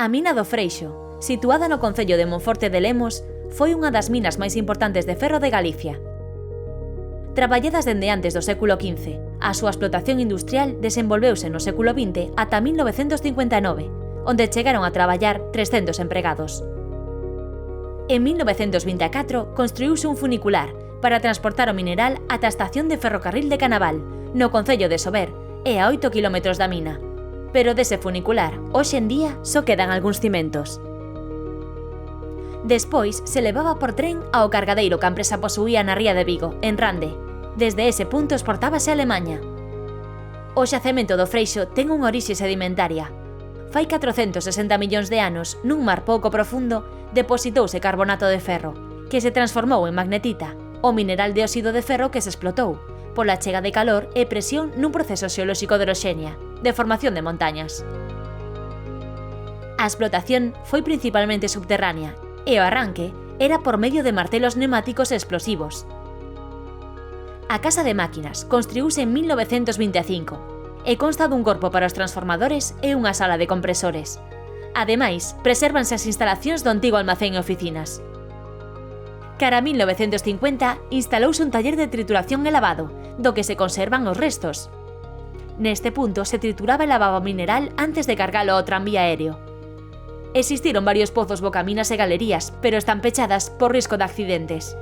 A mina do Freixo, situada no concello de Monforte de Lemos, foi unha das minas máis importantes de ferro de Galicia. Traballadas dende antes do século XV, a súa explotación industrial desenvolveuse no século XX ata 1959, onde chegaron a traballar 300 empregados. En 1924 construíuse un funicular para transportar o mineral ata a estación de ferrocarril de Canaval, no concello de Sober, e a 8 km da mina. Pero dese funicular, hoxe en día, só quedan algúns cimentos. Despois, se levaba por tren ao cargadeiro que a empresa posuía na ría de Vigo, en Rande. Desde ese punto exportábase a Alemanha. O xacemento do Freixo ten unha orixe sedimentaria. Fai 460 millóns de anos, nun mar pouco profundo, depositouse carbonato de ferro, que se transformou en magnetita, o mineral de óxido de ferro que se explotou, pola chega de calor e presión nun proceso xeolóxico de eroxenia, de formación de montañas. A explotación foi principalmente subterránea, e o arranque era por medio de martelos pneumáticos explosivos. A casa de máquinas construíuse en 1925 e consta dun corpo para os transformadores e unha sala de compresores. Ademais, presérvanse as instalacións do antigo almacén e oficinas. Cara a 1950, instalouse un taller de trituración e lavado, do que se conservan os restos. Neste punto se trituraba e lavaba o mineral antes de cargalo ao tranvía aéreo. Existiron varios pozos bocaminas e galerías, pero están pechadas por risco de accidentes.